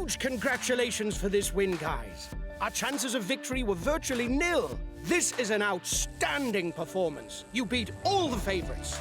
huge congratulations for this win, guys. Our chances of victory were virtually nil. This is an outstanding performance. You beat all the favourites.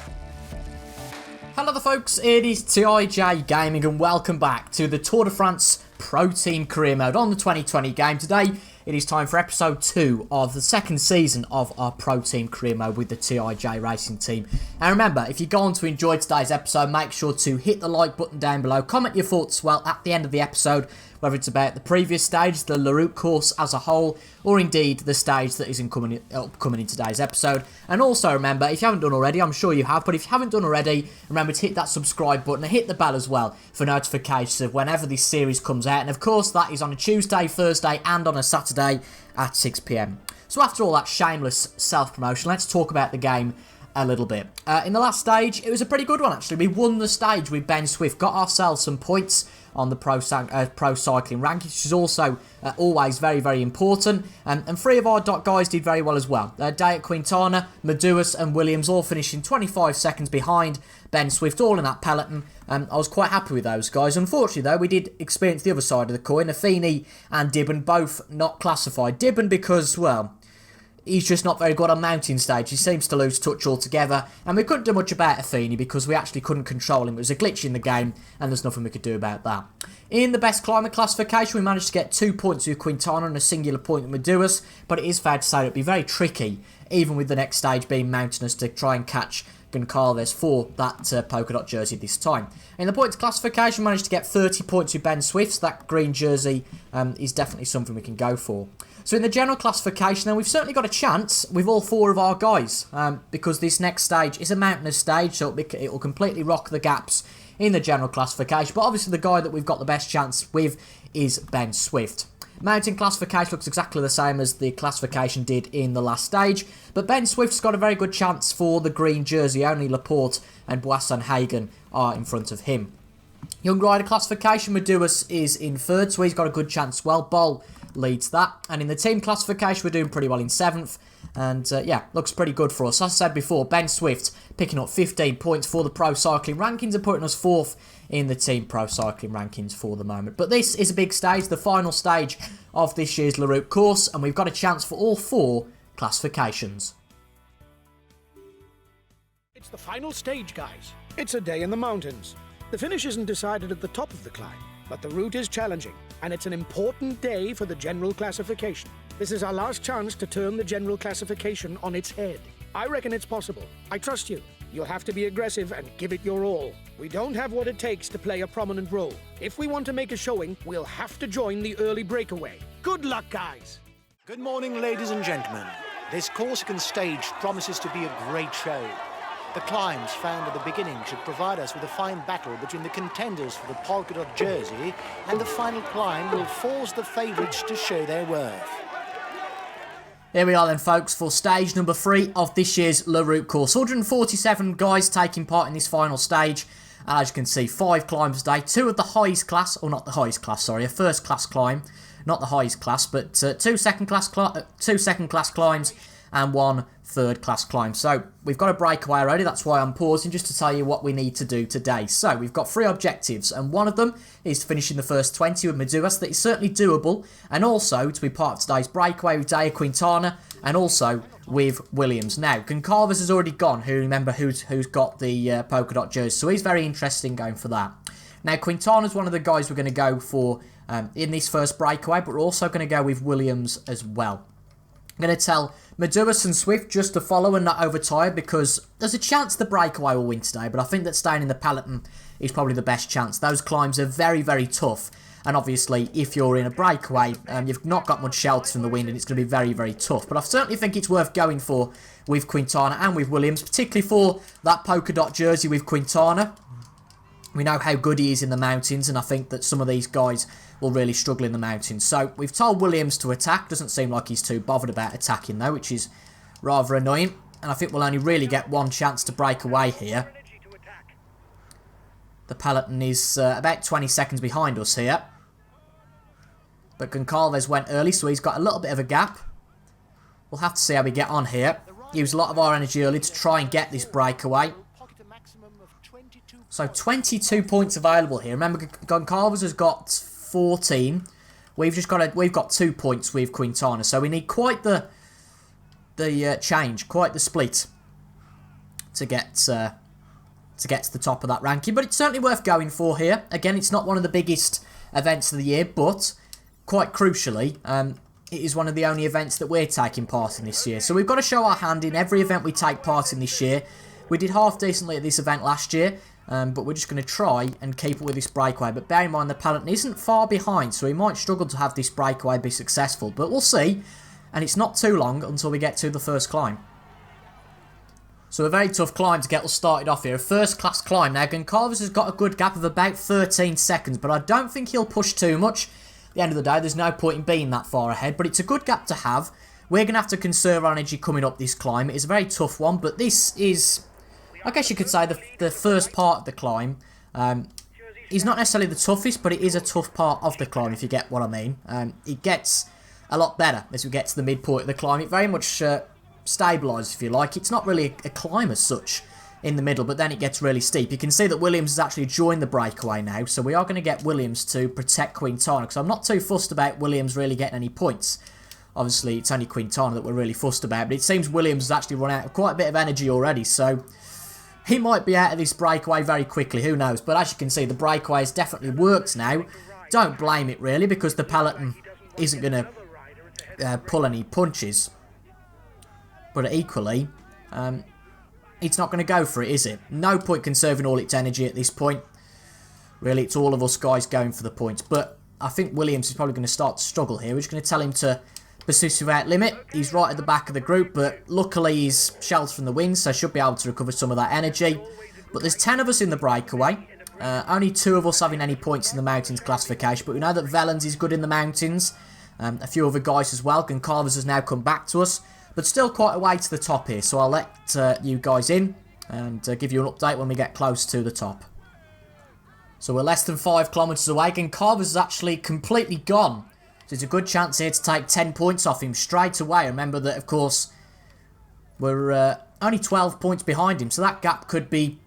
Hello there folks, it is TIJ Gaming and welcome back to the Tour de France Pro Team Career Mode on the 2020 game. Today it is time for episode 2 of the second season of our Pro Team Career Mode with the TIJ Racing Team. And remember, if you're going to enjoy today's episode, make sure to hit the like button down below, comment your thoughts at the end of the episode, whether it's about the previous stage, the Route Corse as a whole, or indeed the stage that is upcoming in today's episode. And also remember, if you haven't done already, I'm sure you have, but if you haven't done already, remember to hit that subscribe button and hit the bell as well for notifications of whenever this series comes out. And of course, that is on a Tuesday, Thursday, and on a Saturday at 6 PM. So after all that shameless self-promotion, let's talk about the game a little bit. In the last stage, it was a pretty good one actually. We won the stage with Ben Swift, got ourselves some points on the pro cycling rankings, which is also always very, very important. And 3 of our guys did very well as well. Day at Quintana, Maduas and Williams all finishing 25 seconds behind Ben Swift, all in that peloton. I was quite happy with those guys. Unfortunately though, we did experience the other side of the coin. Affini and Dibben both not classified. Dibben because, well, he's just not very good on mountain stage. He seems to lose touch altogether. And we couldn't do much about Affini because we actually couldn't control him. It was a glitch in the game and there's nothing we could do about that. In the best climate classification, we managed to get 2 points with Quintana and a singular point with Maduas. But it is fair to say it would be very tricky, even with the next stage being mountainous, to try and catch Goncalves for that polka dot jersey this time. In the points classification, we managed to get 30 points with Ben Swift. So that green jersey is definitely something we can go for. So in the general classification, then we've certainly got a chance with all 4 of our guys because this next stage is a mountainous stage, so it will completely rock the gaps in the general classification. But obviously the guy that we've got the best chance with is Ben Swift. Mountain classification looks exactly the same as the classification did in the last stage, but Ben Swift's got a very good chance for the green jersey. Only Laporte and Boisson-Hagen are in front of him. Young rider classification, Maduas is in 3rd, so he's got a good chance. Well, Boll leads that. And in the team classification, we're doing pretty well in 7th. And yeah, looks pretty good for us. As I said before, Ben Swift picking up 15 points for the Pro Cycling Rankings and putting us 4th in the Team Pro Cycling Rankings for the moment. But this is a big stage, the final stage of this year's Route Corse, and we've got a chance for all 4 classifications. It's the final stage, guys. It's a day in the mountains. The finish isn't decided at the top of the climb, but the route is challenging, and it's an important day for the general classification. This is our last chance to turn the general classification on its head. I reckon it's possible. I trust you. You'll have to be aggressive and give it your all. We don't have what it takes to play a prominent role. If we want to make a showing, we'll have to join the early breakaway. Good luck, guys. Good morning, ladies and gentlemen. This Corsican stage promises to be a great show. The climbs found at the beginning should provide us with a fine battle between the contenders for the polka dot jersey, and the final climb will force the favourites to show their worth. Here we are then folks for stage number 3 of this year's Route Corse. 147 guys taking part in this final stage. And as you can see, 5 climbs today. 2 of the highest class, or not the highest class, sorry, a first class climb. Not the highest class, but 2 second class climbs and 1 third class climb. So we've got a breakaway already, that's why I'm pausing just to tell you what we need to do today. So we've got 3 objectives, and one of them is to finish in the first 20 with Maduas. That is certainly doable, and also to be part of today's breakaway with Day Quintana and also with Williams. Now, Goncalves has already gone, who's got the polka dot jersey, so he's very interesting going for that. Now, Quintana's one of the guys we're going to go for in this first breakaway, but we're also going to go with Williams as well. I'm going to tell Maduas and Swift just to follow and not overtire, because there's a chance the breakaway will win today, but I think that staying in the peloton is probably the best chance. Those climbs are very, very tough, and obviously if you're in a breakaway, you've not got much shelter from the wind, and it's going to be very, very tough. But I certainly think it's worth going for with Quintana and with Williams, particularly for that polka dot jersey with Quintana. We know how good he is in the mountains, and I think that some of these guys will really struggle in the mountains. So we've told Williams to attack. Doesn't seem like he's too bothered about attacking though, which is rather annoying. And I think we'll only really get 1 chance to break away here. The peloton is about 20 seconds behind us here. But Goncalves went early, so he's got a little bit of a gap. We'll have to see how we get on here. Use a lot of our energy early to try and get this breakaway. So 22 points available here. Remember, Goncalves has got 14. We've got 2 points with Quintana, so we need quite the change, quite the split to get to the top of that ranking. But it's certainly worth going for here. Again, it's not one of the biggest events of the year, but quite crucially, it is one of the only events that we're taking part in this year. So we've got to show our hand in every event we take part in this year. We did half decently at this event last year, but we're just going to try and keep it with this breakaway. But bear in mind, the peloton isn't far behind, so we might struggle to have this breakaway be successful. But we'll see, and it's not too long until we get to the first climb. So a very tough climb to get us started off here. A first-class climb. Now, Goncalves has got a good gap of about 13 seconds, but I don't think he'll push too much. At the end of the day, there's no point in being that far ahead, but it's a good gap to have. We're going to have to conserve our energy coming up this climb. It is a very tough one, but this is, I guess you could say, the first part of the climb. It's not necessarily the toughest, but it is a tough part of the climb, if you get what I mean. It gets a lot better as we get to the midpoint of the climb. It very much stabilises, if you like. It's not really a climb as such in the middle, but then it gets really steep. You can see that Williams has actually joined the breakaway now, so we are going to get Williams to protect Quintana, because I'm not too fussed about Williams really getting any points. Obviously, it's only Quintana that we're really fussed about, but it seems Williams has actually run out of quite a bit of energy already, so he might be out of this breakaway very quickly, who knows. But as you can see, the breakaway has definitely worked now. Don't blame it, really, because the peloton isn't going to pull any punches. But equally, it's not going to go for it, is it? No point conserving all its energy at this point. Really, it's all of us guys going for the points. But I think Williams is probably going to start to struggle here. We're just going to tell him to persist without limit. He's right at the back of the group, but luckily he's sheltered from the wind, so should be able to recover some of that energy. But there's 10 of us in the breakaway. Only 2 of us having any points in the mountains classification, but we know that Vellens is good in the mountains. A few other guys as well. Goncalves has now come back to us. But still quite a way to the top here, so I'll let you guys in and give you an update when we get close to the top. So we're less than 5 kilometres away. Goncalves is actually completely gone. So it's a good chance here to take 10 points off him straight away. Remember that, of course, we're only 12 points behind him, so that gap could be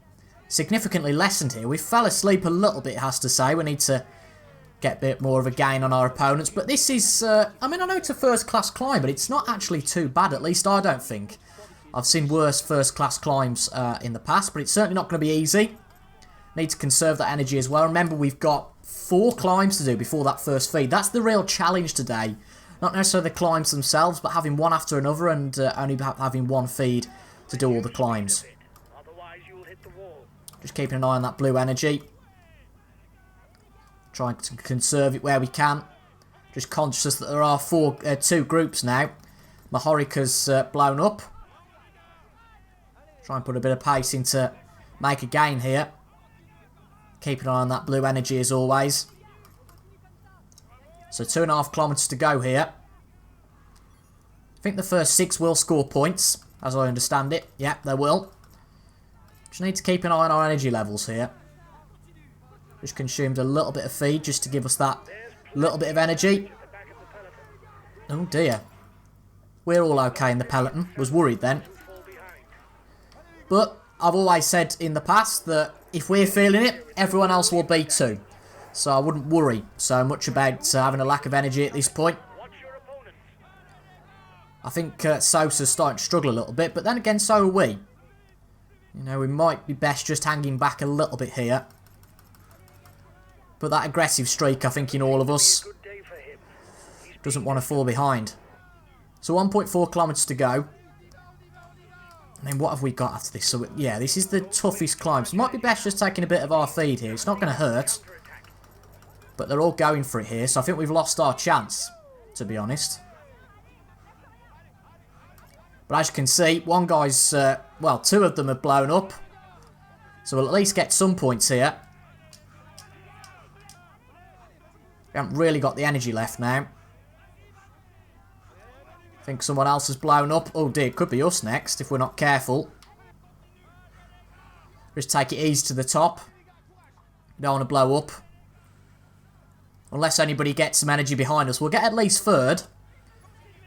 significantly lessened here. We fell asleep a little bit, it has to say. We need to get a bit more of a gain on our opponents. But this is, I mean, I know it's a first-class climb, but it's not actually too bad, at least I don't think. I've seen worse first-class climbs in the past, but it's certainly not going to be easy. Need to conserve that energy as well. Remember, we've got 4 climbs to do before that first feed. That's the real challenge today. Not necessarily the climbs themselves, but having one after another and only having one feed to do all the climbs. Just keeping an eye on that blue energy. Trying to conserve it where we can. Just conscious that there are 2 groups now. Mahorika's blown up. Try and put a bit of pace in to make a gain here. Keep an eye on that blue energy as always. So 2.5 kilometres to go here. I think the first 6 will score points, as I understand it. Yep, they will. Just need to keep an eye on our energy levels here. Just consumed a little bit of feed just to give us that little bit of energy. Oh dear. We're all okay in the peloton. Was worried then. But I've always said in the past that if we're feeling it, everyone else will be too. So I wouldn't worry so much about having a lack of energy at this point. I think Sosa's starting to struggle a little bit, but then again so are we. You know, we might be best just hanging back a little bit here. But that aggressive streak, I think, in all of us doesn't want to fall behind. So 1.4 kilometres to go. I mean, what have we got after this? So, yeah, this is the toughest climb. So it might be best just taking a bit of our feed here. It's not going to hurt. But they're all going for it here. So I think we've lost our chance, to be honest. But as you can see, one guy's, well, 2 of them have blown up. So we'll at least get some points here. We haven't really got the energy left now. I think someone else has blown up. Oh dear, it could be us next if we're not careful. Just take it easy to the top. Don't want to blow up. Unless anybody gets some energy behind us. We'll get at least 3rd.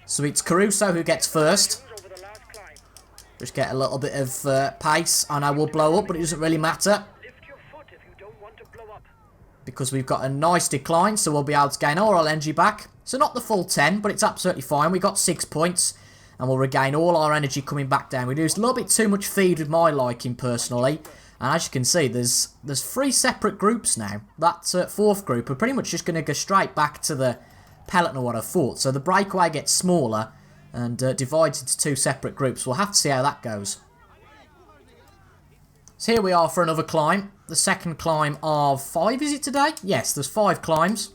So it's Caruso who gets 1st. Just get a little bit of pace. I know we'll blow up, but it doesn't really matter. because we've got a nice decline, so we'll be able to gain all our energy back. So not the full 10, but it's absolutely fine. We got 6 points, and we'll regain all our energy coming back down. We used a little bit too much feed with my liking, personally. And as you can see, there's 3 separate groups now. That 4th group are pretty much just going to go straight back to the peloton or what I thought. So the breakaway gets smaller and divides into 2 separate groups. We'll have to see how that goes. So here we are for another climb. The second climb of 5, is it today? Yes, there's 5 climbs.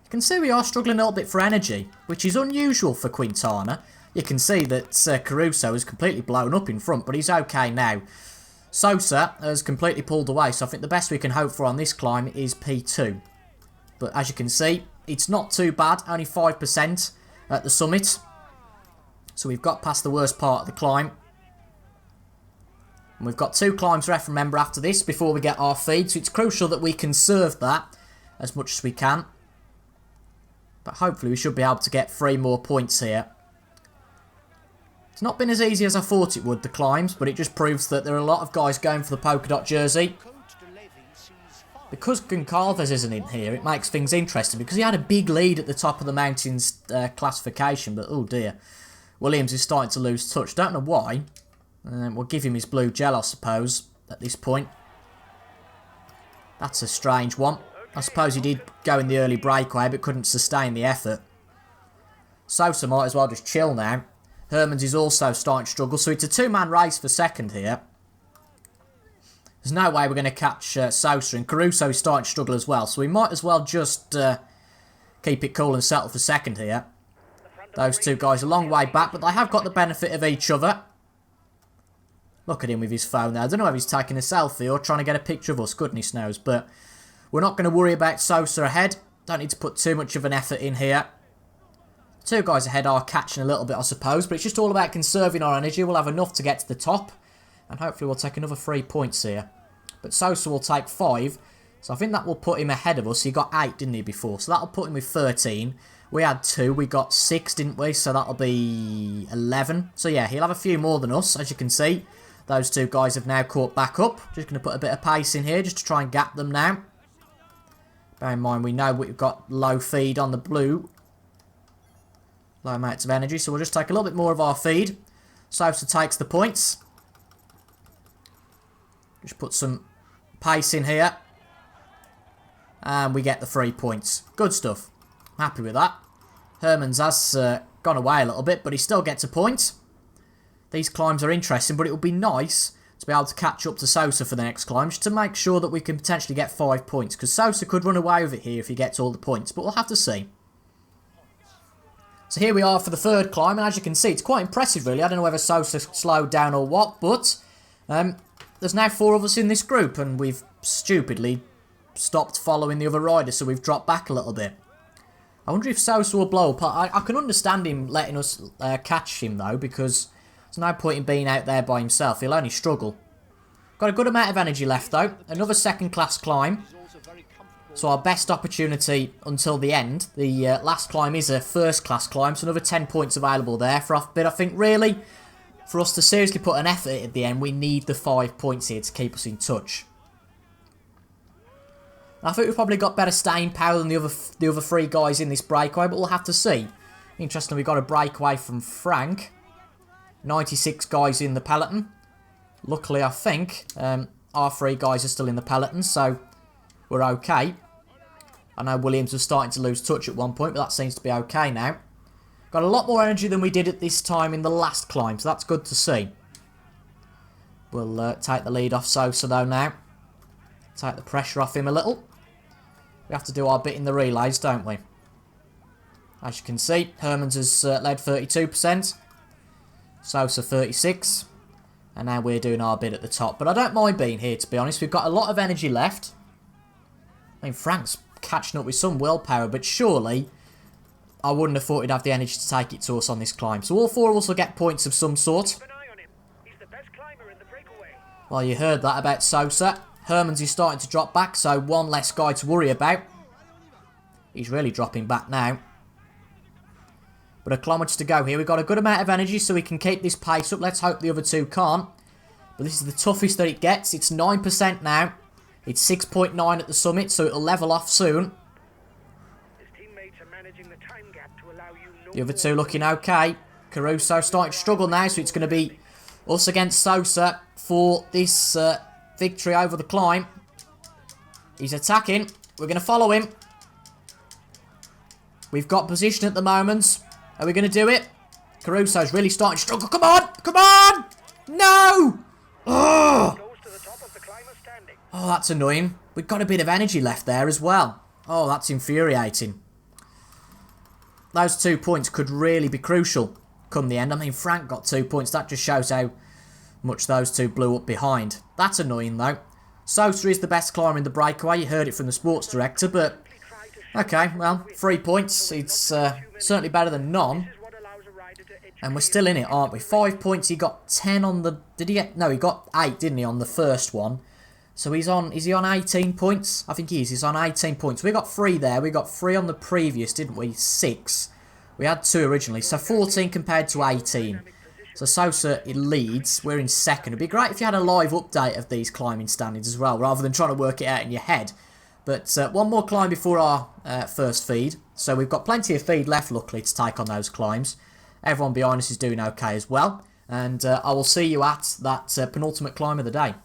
You can see we are struggling a little bit for energy, which is unusual for Quintana. You can see that Caruso is completely blown up in front, but he's okay now. Sosa has completely pulled away, so I think the best we can hope for on this climb is P2. But as you can see, it's not too bad, only 5% at the summit. So we've got past the worst part of the climb. And we've got 2 climbs left, remember, after this, before we get our feed. So it's crucial that we conserve that as much as we can. But hopefully we should be able to get 3 more points here. It's not been as easy as I thought it would, the climbs, but it just proves that there are a lot of guys going for the polka dot jersey. Because Goncalves isn't in here, it makes things interesting, because he had a big lead at the top of the mountains classification, but oh dear. Williams is starting to lose touch. Don't know why. We'll give him his blue gel, I suppose, at this point. That's a strange one. I suppose he did go in the early breakaway, but couldn't sustain the effort. Sosa might as well just chill now. Hermans is also starting to struggle, so it's a 2-man race for second here. There's no way we're going to catch Sosa, and Caruso is starting to struggle as well, so we might as well just keep it cool and settle for second here. Those 2 guys a long way back, but they have got the benefit of each other. Look at him with his phone there. I don't know if he's taking a selfie or trying to get a picture of us, goodness knows, but we're not going to worry about Sosa ahead. Don't need to put too much of an effort in here. 2 guys ahead are catching a little bit, I suppose, but it's just all about conserving our energy. We'll have enough to get to the top, and hopefully we'll take another 3 points here. But Sosa will take 5, so I think that will put him ahead of us. He got 8, didn't he, before? So that'll put him with 13. We had 2, we got 6, didn't we? So that'll be 11. So yeah, he'll have a few more than us, as you can see. Those 2 guys have now caught back up. Just going to put a bit of pace in here, just to try and gap them now. Bear in mind, we know we've got low feed on the blue. Low amounts of energy, so we'll just take a little bit more of our feed. Sosa takes the points. Just put some pace in here. And we get the 3 points. Good stuff. Happy with that. Hermans has gone away a little bit, but he still gets a point. These climbs are interesting, but it would be nice to be able to catch up to Sosa for the next climb, just to make sure that we can potentially get 5 points, because Sosa could run away with it here if he gets all the points, but we'll have to see. So here we are for the 3rd climb, and as you can see, it's quite impressive, really. I don't know whether Sosa slowed down or what, but there's now 4 of us in this group, and we've stupidly stopped following the other riders, so we've dropped back a little bit. I wonder if Sosa will blow up. I can understand him letting us catch him, though, because there's no point in being out there by himself. He'll only struggle. Got a good amount of energy left, though. Another 2nd class climb. So our best opportunity until the end. The last climb is a 1st class climb, so another 10 points available there for off bid. I think, really, for us to seriously put an effort at the end, we need the 5 points here to keep us in touch. I think we've probably got better staying power than the other 3 guys in this breakaway, but we'll have to see. Interesting, we got a breakaway from Frank. 96 guys in the peloton. Luckily, I think our 3 guys are still in the peloton, so we're okay. I know Williams was starting to lose touch at one point, but that seems to be okay now. Got a lot more energy than we did at this time in the last climb, so that's good to see. We'll take the lead off Sosa, though, now. Take the pressure off him a little. We have to do our bit in the relays, don't we? As you can see, Hermans has led 32%. Sosa 36. And now we're doing our bit at the top. But I don't mind being here, to be honest. We've got a lot of energy left. I mean, Frank's catching up with some willpower, but surely I wouldn't have thought he'd have the energy to take it to us on this climb. So all 4 of us will get points of some sort. Well, you heard that about Sosa. Hermans is starting to drop back, so 1 less guy to worry about. He's really dropping back now. But a kilometre to go here. We've got a good amount of energy, so we can keep this pace up. Let's hope the other 2 can't. But this is the toughest that it gets. It's 9% now. It's 6.9 at the summit, so it'll level off soon. The other two looking okay. Caruso starting to struggle now, so it's going to be us against Sosa for this victory over the climb. He's attacking. We're going to follow him. We've got position at the moment. Are we going to do it? Caruso's really starting to struggle. Come on! Come on! No! Oh, that's annoying. We've got a bit of energy left there as well. Oh, that's infuriating. Those 2 points could really be crucial come the end. I mean, Frank got 2 points. That just shows how much those two blew up behind. That's annoying, though. Sosa is the best climber in the breakaway. You heard it from the sports director, but... Okay, well, 3 points. It's certainly better than none. And we're still in it, aren't we? 5 points. He got 10 on the... Did he get... No, he got 8, didn't he, on the first one. So he's on... Is he on 18 points? I think he is. He's on 18 points. We got 3 there. We got 3 on the previous, didn't we? 6. We had 2 originally. So 14 compared to 18. So Sosa leads. We're in second. It'd be great if you had a live update of these climbing standings as well, rather than trying to work it out in your head. But one more climb before our first feed. So we've got plenty of feed left, luckily, to take on those climbs. Everyone behind us is doing okay as well. And I will see you at that penultimate climb of the day.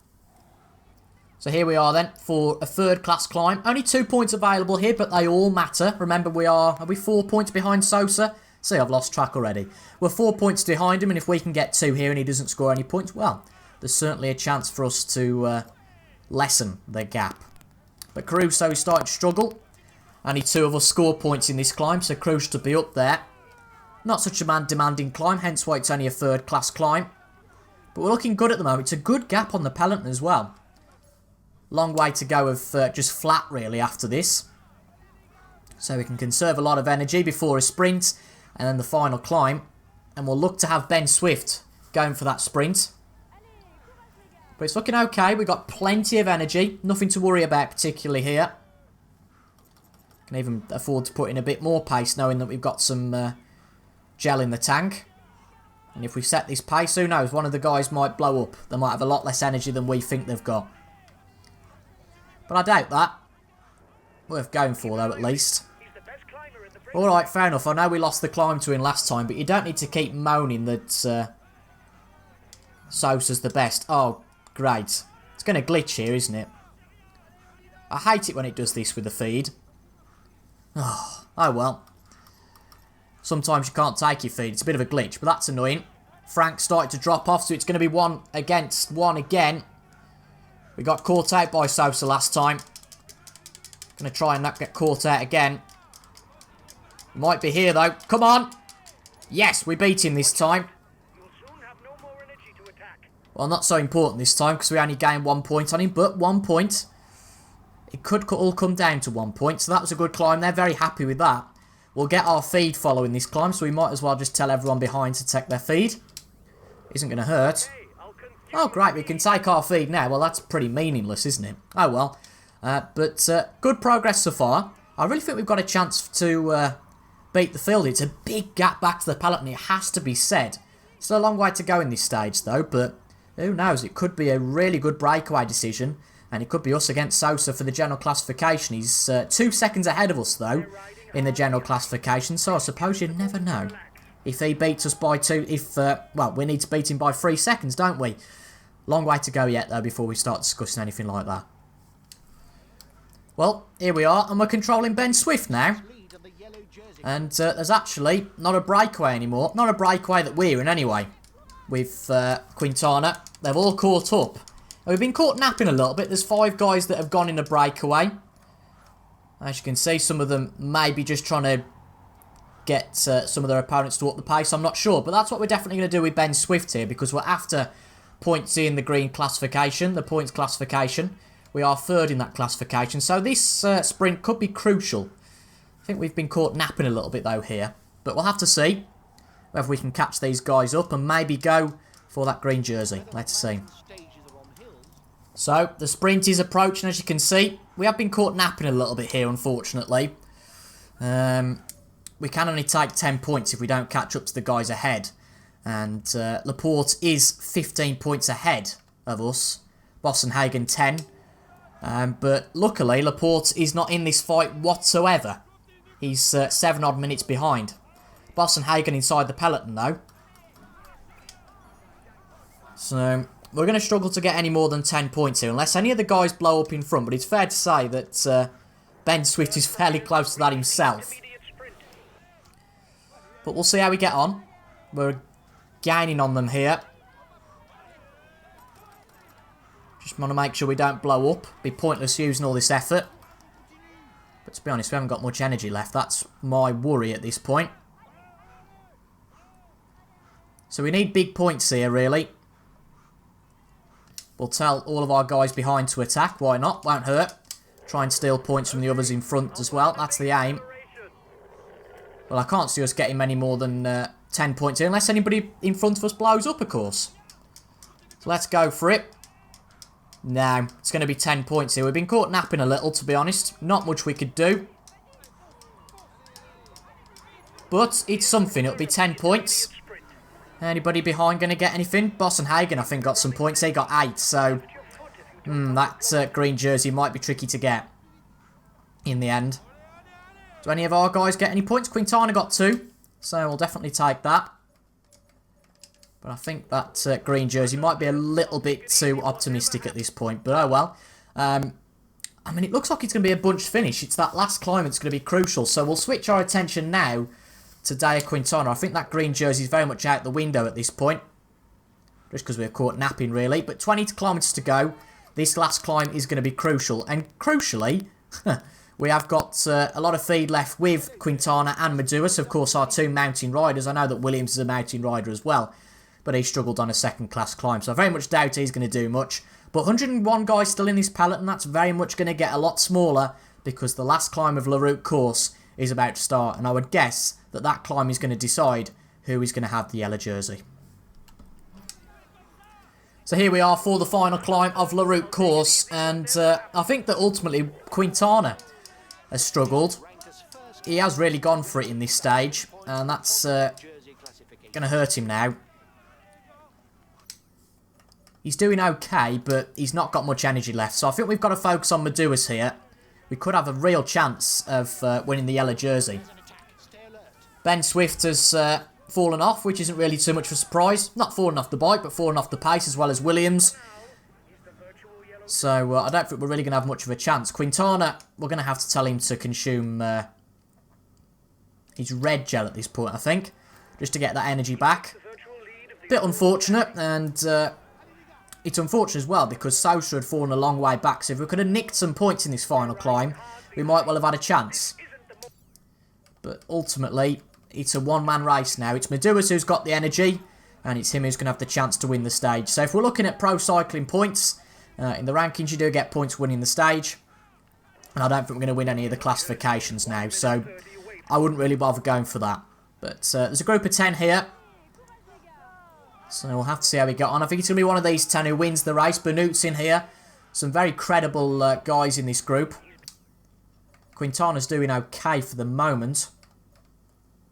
So here we are then for a third class climb. Only 2 points available here, but they all matter. Remember, are we 4 points behind Sosa? See, I've lost track already. We're 4 points behind him, and if we can get 2 here and he doesn't score any points, well, there's certainly a chance for us to lessen the gap. But Caruso is starting to struggle. Only 2 of us score points in this climb, so crucial to be up there. Not such a demanding climb, hence why it's only a third class climb. But we're looking good at the moment. It's a good gap on the peloton as well. Long way to go of just flat, really, after this. So we can conserve a lot of energy before a sprint and then the final climb. And we'll look to have Ben Swift going for that sprint. But it's looking okay. We've got plenty of energy. Nothing to worry about particularly here. Can even afford to put in a bit more pace knowing that we've got some gel in the tank. And if we set this pace, who knows? One of the guys might blow up. They might have a lot less energy than we think they've got. But I doubt that. Worth going for, though, at least. Alright, fair enough. I know we lost the climb to him last time, but you don't need to keep moaning that Sosa's the best. Oh, great. It's going to glitch here, isn't it? I hate it when it does this with the feed. Oh well. Sometimes you can't take your feed. It's a bit of a glitch, but that's annoying. Frank's started to drop off, so it's going to be 1 against 1 again. We got caught out by Sosa last time. Going to try and not get caught out again. Might be here, though. Come on. Yes, we beat him this time. Well, not so important this time, because we only gained 1 point on him, but 1 point. It could all come down to 1 point, so that was a good climb. They're very happy with that. We'll get our feed following this climb, so we might as well just tell everyone behind to take their feed. Isn't going to hurt. Oh, great, we can take our feed now. Well, that's pretty meaningless, isn't it? Oh, well. But good progress so far. I really think we've got a chance to beat the field. It's a big gap back to the peloton, it has to be said. Still a long way to go in this stage, though, but who knows? It could be a really good breakaway decision, and it could be us against Sosa for the general classification. He's 2 seconds ahead of us, though, in the general classification, so I suppose you never know. If he beats us by 2, well, we need to beat him by 3 seconds, don't we? Long way to go yet, though, before we start discussing anything like that. Well, here we are, and we're controlling Ben Swift now. And there's actually not a breakaway anymore. Not a breakaway that we're in, anyway. With Quintana. They've all caught up. And we've been caught napping a little bit. There's 5 guys that have gone in a breakaway. As you can see, some of them may be just trying to get some of their opponents to up the pace. I'm not sure, but that's what we're definitely going to do with Ben Swift here, because we're after points in the green classification, the points classification. We are 3rd in that classification, so this sprint could be crucial. I think we've been caught napping a little bit, though, here. But we'll have to see whether we can catch these guys up and maybe go for that green jersey. Let's see. So, the sprint is approaching, as you can see. We have been caught napping a little bit here, unfortunately. We can only take 10 points if we don't catch up to the guys ahead. And Laporte is 15 points ahead of us. Bossenhagen 10. But luckily, Laporte is not in this fight whatsoever. He's 7 odd minutes behind. Boss and Hagen inside the peloton though. So we're going to struggle to get any more than 10 points here, unless any of the guys blow up in front. But it's fair to say that Ben Swift is fairly close to that himself. But we'll see how we get on. We're gaining on them here. Just want to make sure we don't blow up. Be pointless using all this effort. But to be honest, we haven't got much energy left. That's my worry at this point. So we need big points here, really. We'll tell all of our guys behind to attack. Why not? Won't hurt. Try and steal points from the others in front as well. That's the aim. Well, I can't see us getting many more than 10 points here, unless anybody in front of us blows up, of course. So let's go for it. No, it's going to be 10 points here. We've been caught napping a little, to be honest. Not much we could do. But it's something. It'll be 10 points. Anybody behind going to get anything? Boss and Hagen, I think, got some points. They got 8, so that green jersey might be tricky to get in the end. Do any of our guys get any points? Quintana got 2, so we'll definitely take that. But I think that green jersey might be a little bit too optimistic at this point. But oh well. I mean, it looks like it's going to be a bunched finish. It's that last climb that's going to be crucial. So we'll switch our attention now to Daya Quintana. I think that green jersey is very much out the window at this point. Just because we're caught napping, really. But 20 kilometres to go. This last climb is going to be crucial. And crucially, we have got a lot of feed left with Quintana and Meduas. Of course, our 2 mountain riders. I know that Williams is a mountain rider as well. But he struggled on a second-class climb. So I very much doubt he's going to do much. But 101 guys still in this peloton. That's very much going to get a lot smaller because the last climb of Route Corse is about to start. And I would guess that that climb is going to decide who is going to have the yellow jersey. So here we are for the final climb of Route Corse. And I think that ultimately Quintana has struggled. He has really gone for it in this stage. And that's going to hurt him now. He's doing okay, but he's not got much energy left. So I think we've got to focus on Meduas here. We could have a real chance of winning the yellow jersey. Ben Swift has fallen off, which isn't really too much of a surprise. Not fallen off the bike, but fallen off the pace as well as Williams. So I don't think we're really going to have much of a chance. Quintana, we're going to have to tell him to consume his red gel at this point, I think. Just to get that energy back. Bit unfortunate, and it's unfortunate as well because Sosa had fallen a long way back. So if we could have nicked some points in this final climb, we might well have had a chance. But ultimately, it's a one-man race now. It's Meduas who's got the energy, and it's him who's going to have the chance to win the stage. So if we're looking at pro cycling points, in the rankings you do get points winning the stage. And I don't think we're going to win any of the classifications now. So I wouldn't really bother going for that. But there's a group of 10 here. So we'll have to see how we get on. I think it's going to be one of these 10 who wins the race. Benut's in here. Some very credible guys in this group. Quintana's doing okay for the moment.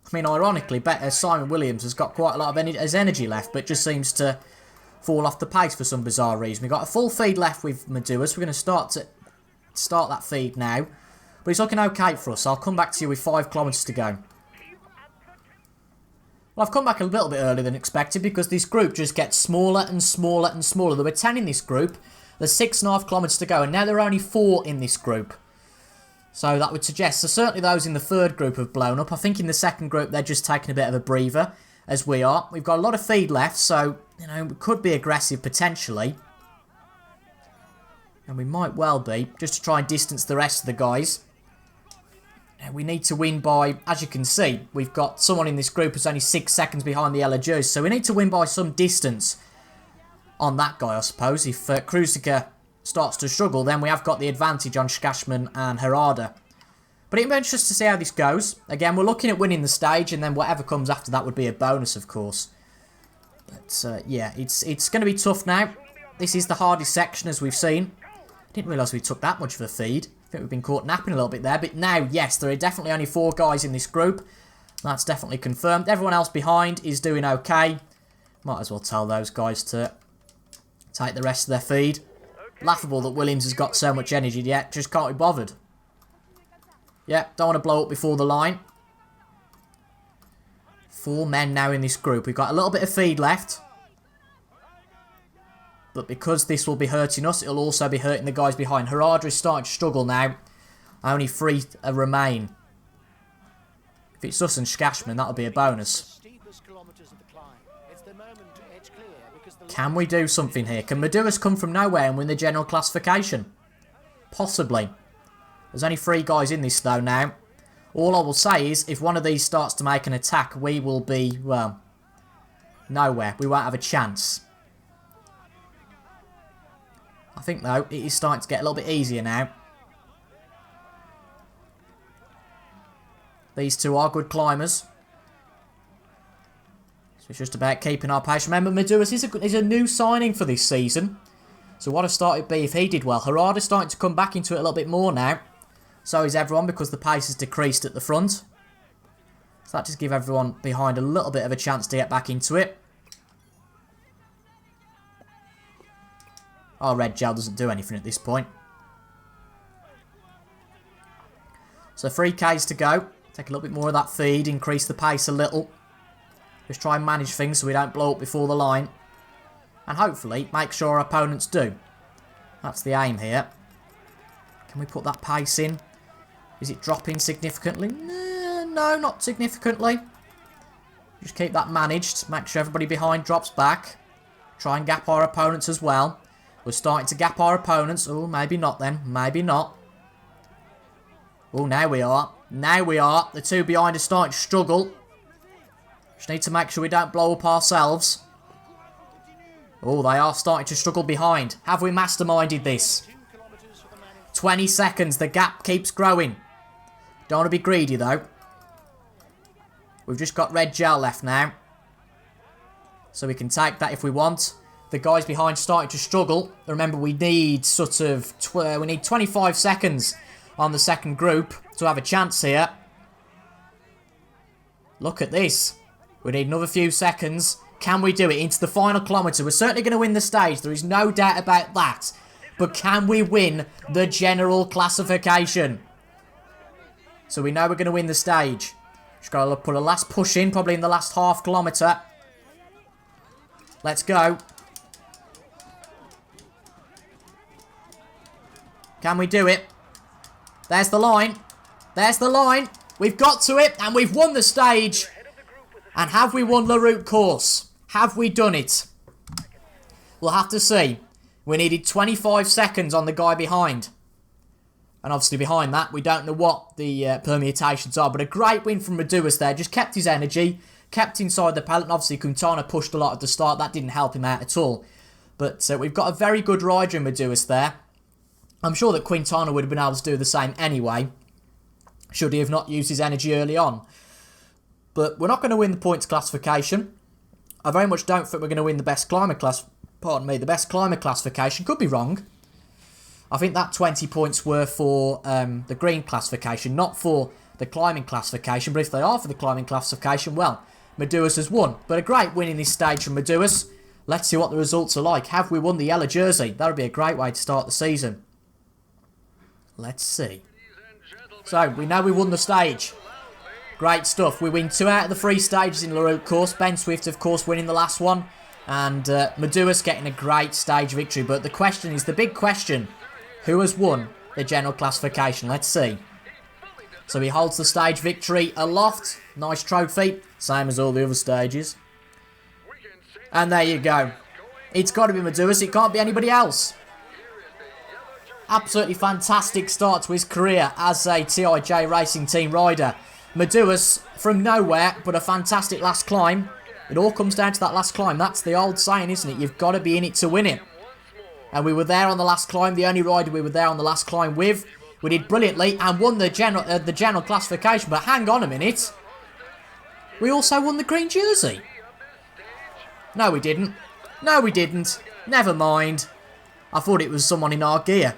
I mean, ironically, Simon Williams has got quite a lot of energy left, but just seems to fall off the pace for some bizarre reason. We've got a full feed left with Meduas. We're going to start that feed now. But it's looking okay for us. I'll come back to you with 5 kilometres to go. Well, I've come back a little bit earlier than expected because this group just gets smaller and smaller and smaller. There were 10 in this group. There's 6.5 kilometres to go, and now there are only 4 in this group. So that would suggest, so certainly those in the third group have blown up. I think in the second group they're just taking a bit of a breather, as we are. We've got a lot of feed left, so, you know, we could be aggressive potentially. And we might well be, just to try and distance the rest of the guys. And we need to win by, as you can see, we've got someone in this group who's only 6 seconds behind the yellow jersey. So we need to win by some distance on that guy, I suppose. If Kruziger starts to struggle, then we have got the advantage on Skashman and Harada. But it'll be interesting to see how this goes. Again, we're looking at winning the stage, and then whatever comes after that would be a bonus, of course. But, yeah, it's going to be tough now. This is the hardest section, as we've seen. I didn't realise we took that much of a feed. I think we've been caught napping a little bit there. But now, yes, there are definitely only 4 guys in this group. That's definitely confirmed. Everyone else behind is doing okay. Might as well tell those guys to take the rest of their feed. Laughable that Williams has got so much energy yet. Just can't be bothered. Yeah, don't want to blow up before the line. 4 men now in this group. We've got a little bit of feed left. But because this will be hurting us, it'll also be hurting the guys behind. Harada is starting to struggle now. Only 3 remain. If it's us and Skashman, that'll be a bonus. Can we do something here? Can Maduras come from nowhere and win the general classification? Possibly. There's only 3 guys in this though now. All I will say is, if one of these starts to make an attack, we will be, well, nowhere. We won't have a chance. I think, though, it is starting to get a little bit easier now. These 2 are good climbers. So it's just about keeping our pace. Remember, Maduras is a new signing for this season. So what a start it'd be if he did well. Harada's starting to come back into it a little bit more now. So is everyone, because the pace has decreased at the front. So that just gives everyone behind a little bit of a chance to get back into it. Our red gel doesn't do anything at this point. So 3Ks to go. Take a little bit more of that feed, increase the pace a little. Just try and manage things so we don't blow up before the line. And hopefully make sure our opponents do. That's the aim here. Can we put that pace in? Is it dropping significantly? No, not significantly. Just keep that managed. Make sure everybody behind drops back. Try and gap our opponents as well. We're starting to gap our opponents. Oh, maybe not then. Maybe not. Oh, now we are. Now we are. The 2 behind are starting to struggle. Just need to make sure we don't blow up ourselves. Oh, they are starting to struggle behind. Have we masterminded this? 20 seconds. The gap keeps growing. Don't want to be greedy, though. We've just got red gel left now. So we can take that if we want. The guys behind starting to struggle. Remember, we need sort of... we need 25 seconds on the second group to have a chance here. Look at this. We need another few seconds. Can we do it into the final kilometre? We're certainly going to win the stage. There is no doubt about that. But can we win the general classification? So we know we're going to win the stage. Just got to put a last push in, probably in the last half kilometre. Let's go. Can we do it? There's the line. There's the line. We've got to it, and we've won the stage. And have we won the Route Corse? Have we done it? We'll have to see. We needed 25 seconds on the guy behind. And obviously behind that, we don't know what the permutations are. But a great win from Maduras there. Just kept his energy. Kept inside the pellet. And obviously Quintana pushed a lot at the start. That didn't help him out at all. But we've got a very good rider in Maduras there. I'm sure that Quintana would have been able to do the same anyway. Should he have not used his energy early on. But we're not going to win the points classification. I very much don't think we're going to win the best climber class. Pardon me, the best climber classification. Could be wrong. I think that 20 points were for the green classification, not for the climbing classification. But if they are for the climbing classification, well, Maduras has won. But a great win in this stage from Maduras. Let's see what the results are like. Have we won the yellow jersey? That would be a great way to start the season. Let's see. So, we know we won the stage. Great stuff. We win 2 out of the 3 stages in the Route Corse. Ben Swift, of course, winning the last one. And Maduras getting a great stage victory. But the question is, the big question, who has won the general classification? Let's see. So he holds the stage victory aloft. Nice trophy. Same as all the other stages. And there you go. It's got to be Maduras. It can't be anybody else. Absolutely fantastic start to his career as a TIJ Racing Team rider. Maduras from nowhere, but a fantastic last climb. It all comes down to that last climb. That's the old saying, isn't it? You've got to be in it to win it. And we were there on the last climb, the only rider we were there on the last climb with. We did brilliantly and won the general classification. But hang on a minute. We also won the green jersey. No, we didn't. No, we didn't. Never mind. I thought it was someone in our gear.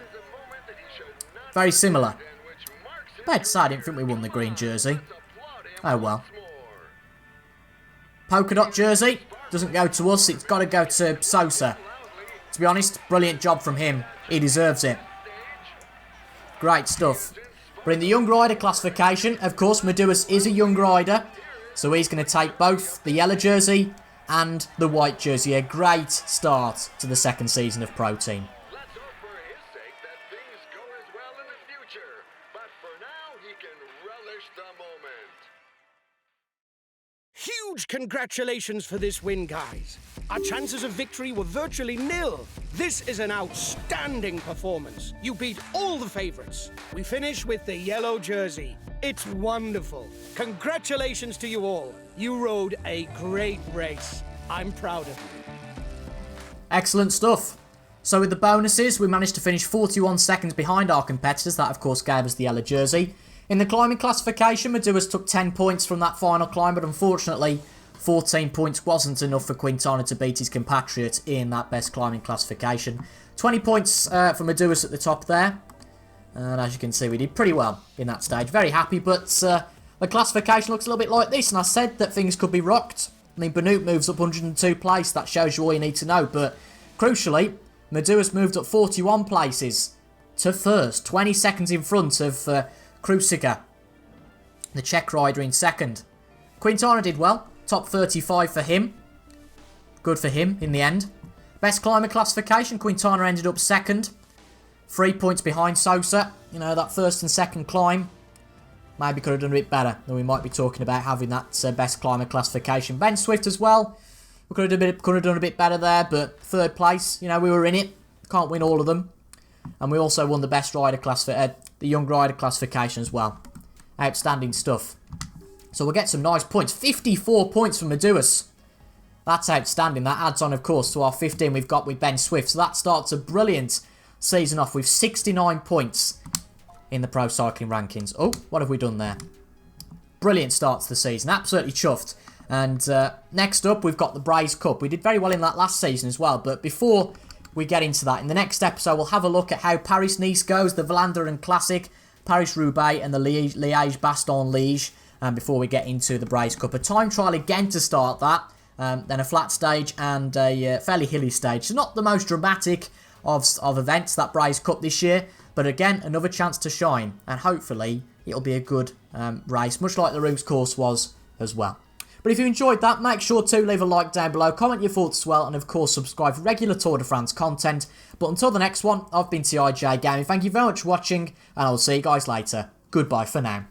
Very similar. Bad say I didn't think we won the green jersey. Oh well. Polka dot jersey. Doesn't go to us. It's got to go to Sosa. To be honest, brilliant job from him. He deserves it. Great stuff. But in the young rider classification, of course, Medouas is a young rider. So he's going to take both the yellow jersey and the white jersey. A great start to the second season of Pro Team. Let's hope for his sake that things go as well in the future. But for now, he can relish the moment. Huge congratulations for this win, guys. Our chances of victory were virtually nil. This is an outstanding performance. You beat all the favorites. We finish with the yellow jersey. It's wonderful. Congratulations to you all. You rode a great race. I'm proud of you. Excellent stuff. So with the bonuses, we managed to finish 41 seconds behind our competitors. That, of course, gave us the yellow jersey. In the climbing classification, Medouas took 10 points from that final climb, but unfortunately, 14 points wasn't enough for Quintana to beat his compatriot in that best climbing classification. 20 points for Medouas at the top there. And as you can see, we did pretty well in that stage. Very happy, but the classification looks a little bit like this. And I said that things could be rocked. I mean, Benoot moves up 102 place. That shows you all you need to know. But crucially, Medouas moved up 41 places to first. 20 seconds in front of Krusiga, the Czech rider, in second. Quintana did well. Top 35 for him. Good for him in the end. Best climber classification, Quintana ended up second. 3 points behind Sosa. You know, that first and second climb maybe could have done a bit better than we might be talking about having that best climber classification. Ben Swift as well. We could have done a bit better there, but third place, you know, we were in it. Can't win all of them. And we also won the best rider the young rider classification as well. Outstanding stuff. So we'll get some nice points. 54 points from Medouas. That's outstanding. That adds on, of course, to our 15 we've got with Ben Swift. So that starts a brilliant season off with 69 points in the Pro Cycling rankings. Oh, what have we done there? Brilliant start to the season. Absolutely chuffed. And next up, we've got the Braze Cup. We did very well in that last season as well. But before we get into that, in the next episode, we'll have a look at how Paris-Nice goes, the Vlaanderen Classic, Paris-Roubaix, and the Liège-Bastogne-Liège. Before we get into the Braze Cup. A time trial again to start that. Then a flat stage and a fairly hilly stage. So not the most dramatic of events, that Braze Cup this year. But again, another chance to shine. And hopefully it'll be a good race. Much like the Route Corse was as well. But if you enjoyed that, make sure to leave a like down below. Comment your thoughts as well. And of course, subscribe for regular Tour de France content. But until the next one, I've been TIJ Gaming. Thank you very much for watching. And I'll see you guys later. Goodbye for now.